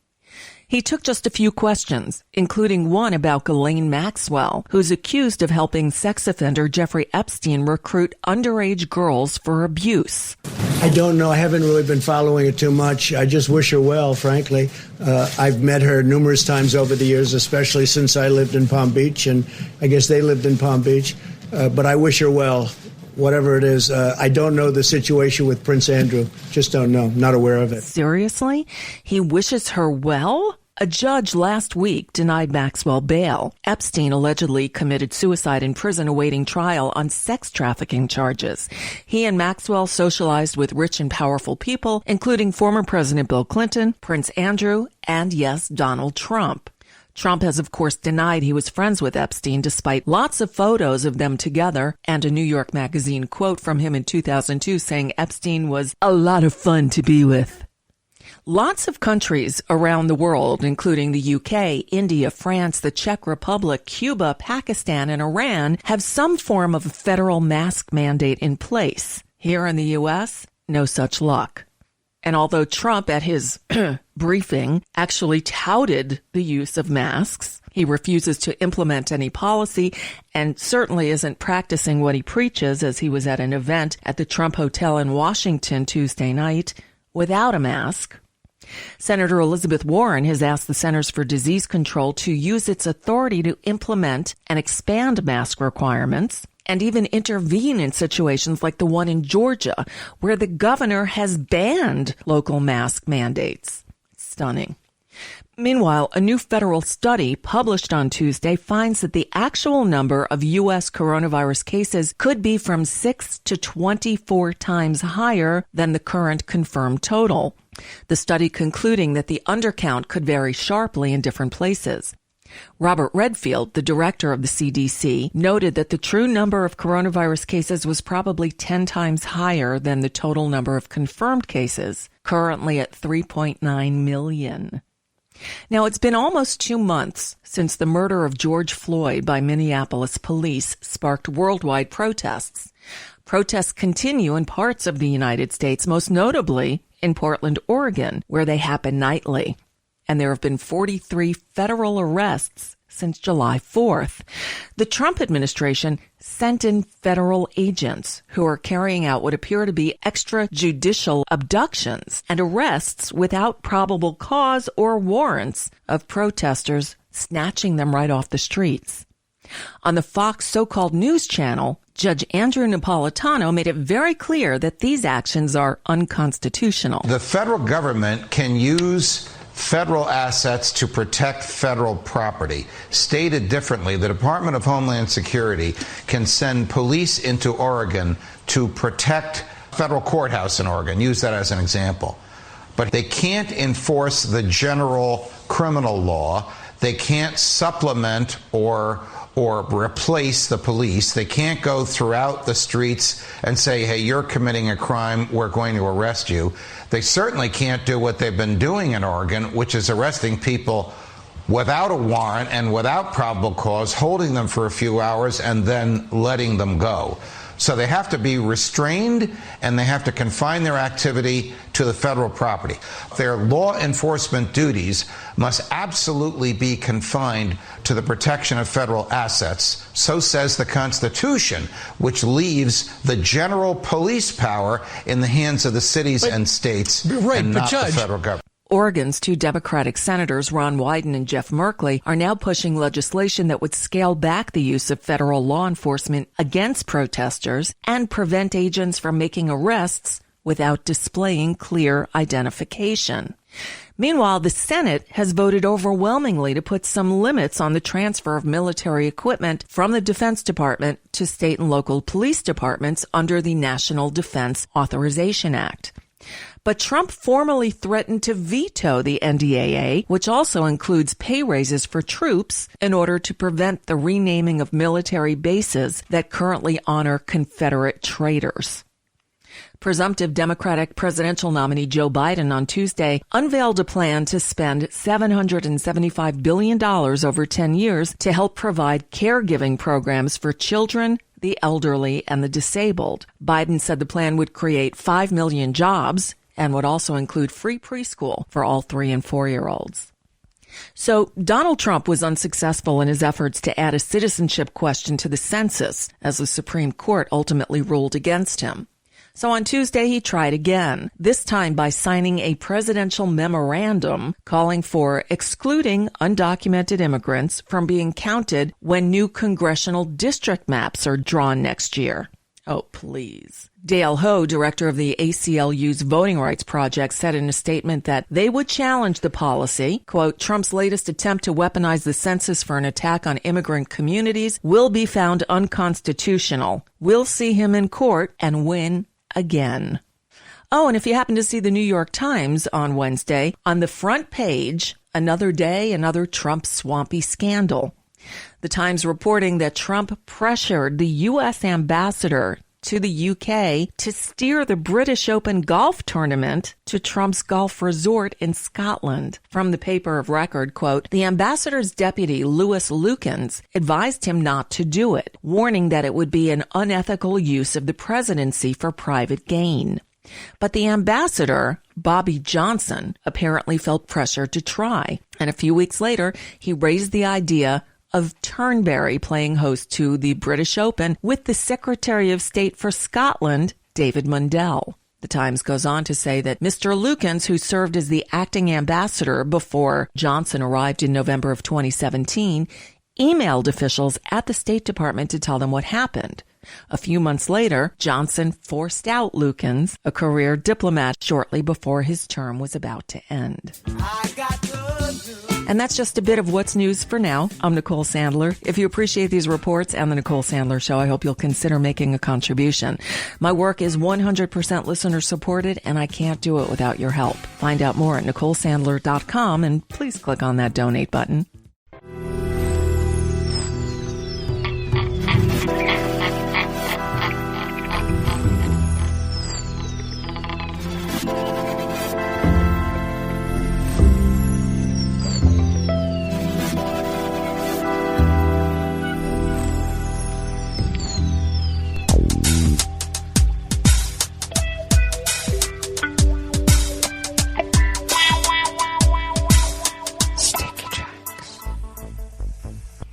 He took just a few questions, including one about Ghislaine Maxwell, who's accused of helping sex offender Jeffrey Epstein recruit underage girls for abuse. I don't know. I haven't really been following it too much. I just wish her well, frankly. I've met her numerous times over the years, especially since I lived in Palm Beach, and I guess they lived in Palm Beach. But I wish her well. Whatever it is, I don't know the situation with Prince Andrew. Just don't know. Not aware of it. Seriously? He wishes her well? A judge last week denied Maxwell bail. Epstein allegedly committed suicide in prison awaiting trial on sex trafficking charges. He and Maxwell socialized with rich and powerful people, including former President Bill Clinton, Prince Andrew, and yes, Donald Trump. Trump has, of course, denied he was friends with Epstein, despite lots of photos of them together and a New York Magazine quote from him in 2002 saying Epstein was a lot of fun to be with. Lots of countries around the world, including the UK, India, France, the Czech Republic, Cuba, Pakistan, and Iran, have some form of a federal mask mandate in place. Here in the U.S., no such luck. And although Trump, at his briefing, actually touted the use of masks, he refuses to implement any policy and certainly isn't practicing what he preaches, as he was at an event at the Trump Hotel in Washington Tuesday night without a mask. Senator Elizabeth Warren has asked the Centers for Disease Control to use its authority to implement and expand mask requirements and even intervene in situations like the one in Georgia, where the governor has banned local mask mandates. Stunning. Meanwhile, a new federal study published on Tuesday finds that the actual number of U.S. coronavirus cases could be from 6 to 24 times higher than the current confirmed total. The study concluding that the undercount could vary sharply in different places. Robert Redfield, the director of the CDC, noted that the true number of coronavirus cases was probably 10 times higher than the total number of confirmed cases, currently at 3.9 million. Now, it's been almost 2 months since the murder of George Floyd by Minneapolis police sparked worldwide protests. Protests continue in parts of the United States, most notably in Portland, Oregon, where they happen nightly. And there have been 43 federal arrests since July 4th. The Trump administration sent in federal agents who are carrying out what appear to be extrajudicial abductions and arrests without probable cause or warrants of protesters, snatching them right off the streets. On the Fox so-called news channel, Judge Andrew Napolitano made it very clear that these actions are unconstitutional. The federal government can use federal assets to protect federal property. Stated differently, the Department of Homeland Security can send police into Oregon to protect federal courthouse in Oregon. Use that as an example. But they can't enforce the general criminal law. They can't supplement or replace the police. They can't go throughout the streets and say, hey, you're committing a crime, we're going to arrest you. They certainly can't do what they've been doing in Oregon, which is arresting people without a warrant and without probable cause, holding them for a few hours and then letting them go. So they have to be restrained, and they have to confine their activity to the federal property. Their law enforcement duties must absolutely be confined to the protection of federal assets. So says the Constitution, which leaves the general police power in the hands of the cities and states, and not the federal government. Oregon's two Democratic senators, Ron Wyden and Jeff Merkley, are now pushing legislation that would scale back the use of federal law enforcement against protesters and prevent agents from making arrests without displaying clear identification. Meanwhile, the Senate has voted overwhelmingly to put some limits on the transfer of military equipment from the Defense Department to state and local police departments under the National Defense Authorization Act. But Trump formally threatened to veto the NDAA, which also includes pay raises for troops, in order to prevent the renaming of military bases that currently honor Confederate traitors. Presumptive Democratic presidential nominee Joe Biden on Tuesday unveiled a plan to spend $775 billion over 10 years to help provide caregiving programs for children, the elderly, and the disabled. Biden said the plan would create 5 million jobs and would also include free preschool for all 3- and 4-year-olds. So Donald Trump was unsuccessful in his efforts to add a citizenship question to the census, as the Supreme Court ultimately ruled against him. So on Tuesday, he tried again, this time by signing a presidential memorandum calling for excluding undocumented immigrants from being counted when new congressional district maps are drawn next year. Oh, please. Dale Ho, director of the ACLU's Voting Rights Project, said in a statement that they would challenge the policy. Quote, Trump's latest attempt to weaponize the census for an attack on immigrant communities will be found unconstitutional. We'll see him in court and win again. Oh, and if you happen to see the New York Times on Wednesday, on the front page, another day, another Trump swampy scandal. The Times reporting that Trump pressured the U.S. ambassador to the UK to steer the British Open golf tournament to Trump's golf resort in Scotland. From the paper of record, quote, the ambassador's deputy, Louis Lukens, advised him not to do it, warning that it would be an unethical use of the presidency for private gain. But the ambassador, Bobby Johnson, apparently felt pressure to try. And a few weeks later, he raised the idea of Turnberry playing host to the British Open with the Secretary of State for Scotland, David Mundell. The Times goes on to say that Mr. Lukens, who served as the acting ambassador before Johnson arrived in November of 2017, emailed officials at the State Department to tell them what happened. A few months later, Johnson forced out Lukens, a career diplomat, shortly before his term was about to end. And that's just a bit of what's news for now. I'm Nicole Sandler. If you appreciate these reports and the Nicole Sandler Show, I hope you'll consider making a contribution. My work is 100% listener supported, and I can't do it without your help. Find out more at NicoleSandler.com, and please click on that donate button.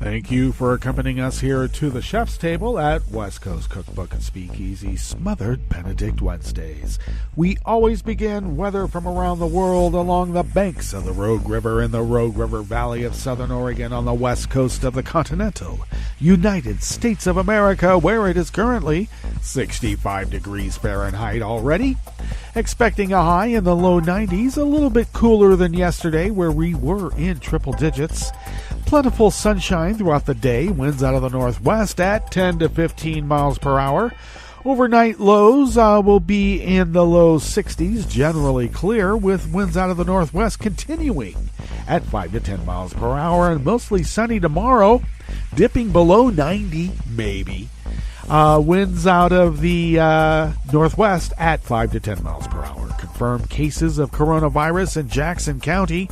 Thank you for accompanying us here to the Chef's Table at West Coast Cookbook and Speakeasy Smothered Benedict Wednesdays. We always begin weather from around the world along the banks of the Rogue River in the Rogue River Valley of Southern Oregon on the west coast of the continental United States of America, where it is currently 65 degrees Fahrenheit already. Expecting a high in the low 90s, a little bit cooler than yesterday where we were in triple digits. Plentiful sunshine throughout the day, winds out of the northwest at 10 to 15 miles per hour. Overnight lows will be in the low 60s, generally clear, with winds out of the northwest continuing at 5 to 10 miles per hour, and mostly sunny tomorrow, dipping below 90 maybe. Winds out of the northwest at 5 to 10 miles per hour. Confirmed cases of coronavirus in Jackson County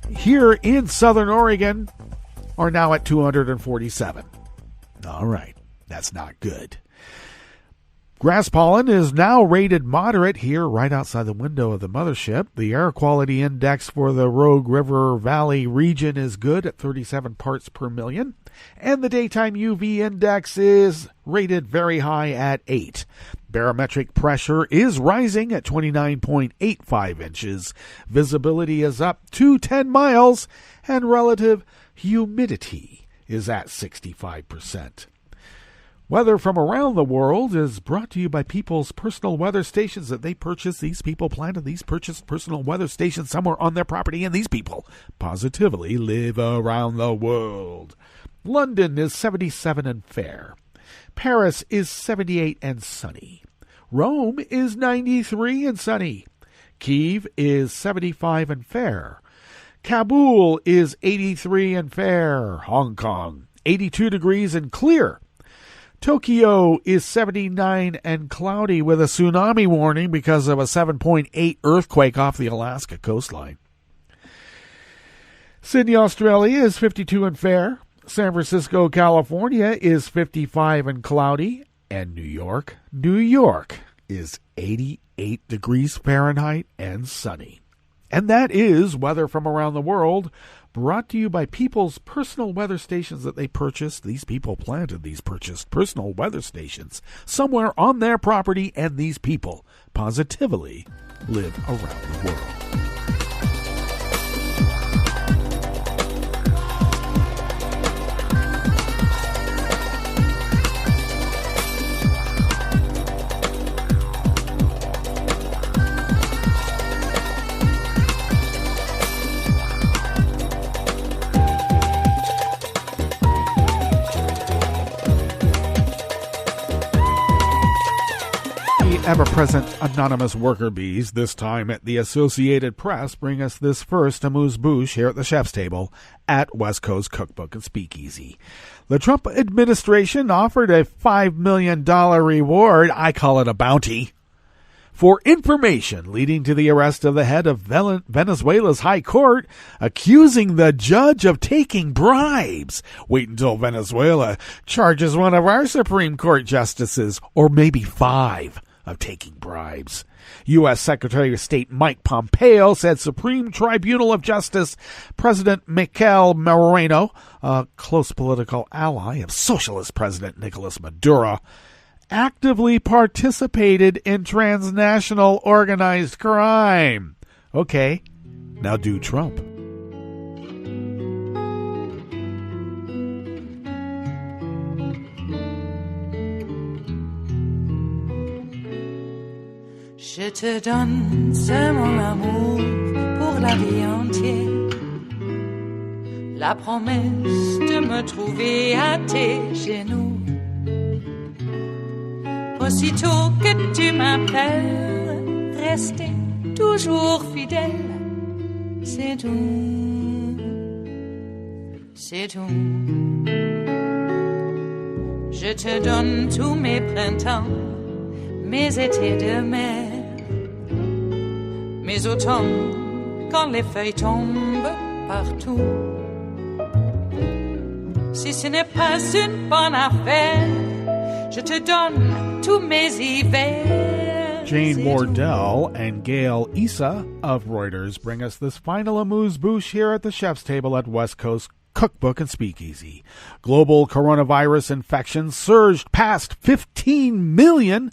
here in Southern Oregon are now at 247. All right, that's not good. Grass pollen is now rated moderate here right outside the window of the mothership. The air quality index for the Rogue River Valley region is good at 37 parts per million. And the daytime UV index is rated very high at 8. Barometric pressure is rising at 29.85 inches. Visibility is up to 10 miles. And relative humidity is at 65%. Weather from around the world is brought to you by people's personal weather stations that they purchased. These people planted these purchased personal weather stations somewhere on their property, and these people positively live around the world. London is 77 and fair. Paris is 78 and sunny. Rome is 93 and sunny. Kyiv is 75 and fair. Kabul is 83 and fair. Hong Kong, 82 degrees and clear. Tokyo is 79 and cloudy with a tsunami warning because of a 7.8 earthquake off the Alaska coastline. Sydney, Australia is 52 and fair. San Francisco, California is 55 and cloudy. And New York is 88 degrees Fahrenheit and sunny. And that is weather from around the world, brought to you by people's personal weather stations that they purchased. These people planted these purchased personal weather stations somewhere on their property, and these people positively live around the world. Ever-present anonymous worker bees, this time at the Associated Press, bring us this first amuse-bouche here at the Chef's Table at West Coast Cookbook and Speakeasy. The Trump administration offered a $5 million reward, I call it a bounty, for information leading to the arrest of the head of Venezuela's high court, accusing the judge of taking bribes. Wait until Venezuela charges one of our Supreme Court justices, or maybe 5, of taking bribes. U.S. Secretary of State Mike Pompeo said Supreme Tribunal of Justice President Michel Moreno, a close political ally of Socialist President Nicolas Maduro, actively participated in transnational organized crime. Okay, now do Trump. Je te donne c'est mon amour pour la vie entière. La promesse de me trouver à tes genoux. Aussitôt que tu m'appelles, rester toujours fidèle. C'est tout, c'est tout. Je te donne tous mes printemps, mes étés de mer. Mes automnes, quand les feuilles tombent partout. Si ce n'est pas une bonne affaire, je te donne tous mes hivers. Jane Wardell and Gail Issa of Reuters bring us this final amuse-bouche here at the Chef's Table at West Coast Cookbook, and Speakeasy. Global coronavirus infections surged past 15 million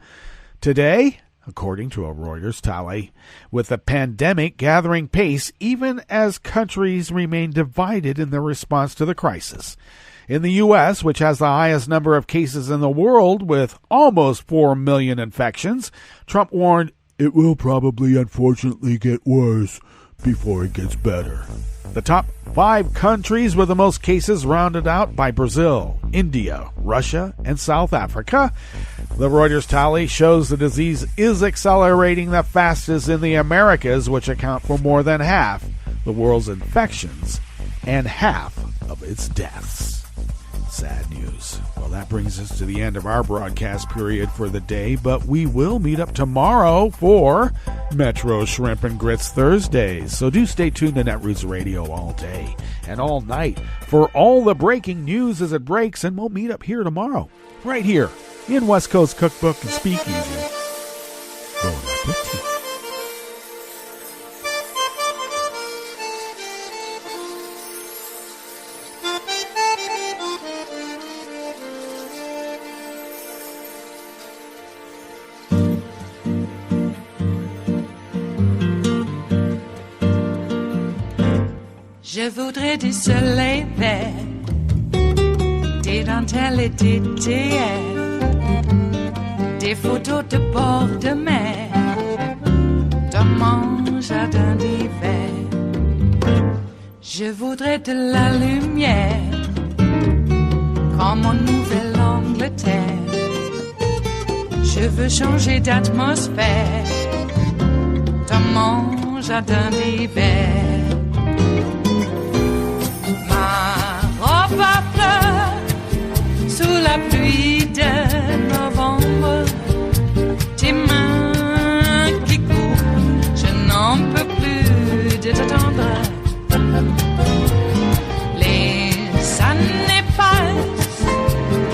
today, according to a Reuters tally, with the pandemic gathering pace even as countries remain divided in their response to the crisis. In the U.S., which has the highest number of cases in the world with almost 4 million infections, Trump warned it will probably unfortunately get worse before it gets better. The top 5 countries with the most cases rounded out by Brazil, India, Russia, and South Africa. The Reuters tally shows the disease is accelerating the fastest in the Americas, which account for more than half the world's infections and half of its deaths. Sad news. Well, that brings us to the end of our broadcast period for the day, but we will meet up tomorrow for Metro Shrimp and Grits Thursdays. So do stay tuned to Netroots Radio all day and all night for all the breaking news as it breaks, and we'll meet up here tomorrow, right here in West Coast Cookbook and Speakeasy. Bon appetit. Je voudrais du soleil vert, des dentelles et des théâtres, des photos de bord de mer, dans mon jardin d'hiver. Je voudrais de la lumière, comme en Nouvelle-Angleterre. Je veux changer d'atmosphère, dans mon jardin d'hiver. Robe à fleurs, sous la pluie de novembre, tes mains qui courent, je n'en peux plus de t'attendre. Les années passent,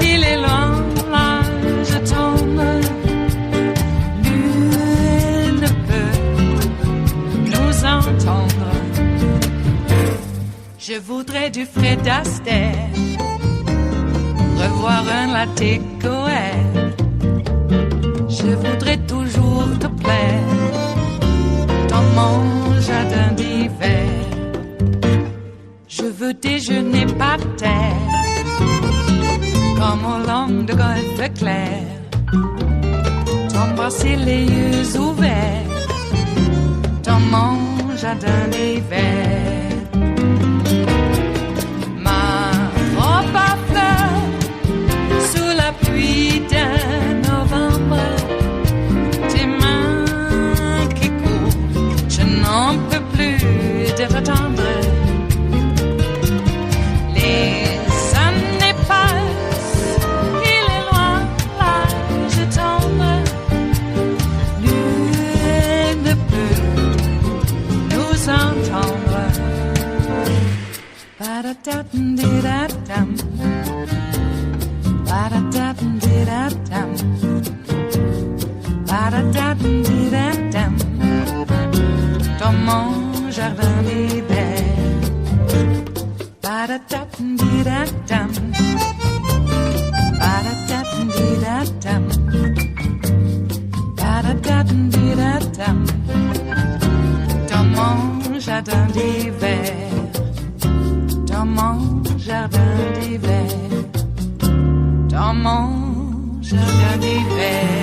qu'il est loin, l'âge tombe. Nul ne peut nous entendre. Je voudrais du Fred Astaire, revoir un latte Goël. Je voudrais toujours te plaire dans mon jardin d'hiver. Je veux déjeuner par terre, comme au long de golfe clair, t'embrasser les yeux ouverts dans mon jardin d'hiver. Pluie de novembre, tes mains qui courent, je n'en peux plus de t'attendre. Les années passent, il est loin, l'âge tombe. Nul ne peut nous entendre. Ba-da-da-dum-di-da-dum. Ba-da-da-dum-di-da-dum. Ba-da-da-dum-di-da-dum. Dans mon jardin d'hiver. Ba-da-da-dum-di-da-dum. Ba-da-da-dum-di-da-dum. Ba-da-da-dum-di-da-dum. Dans mon jardin d'hiver. Dans mon jardin d'hiver. Dans mon jardin d'hiver.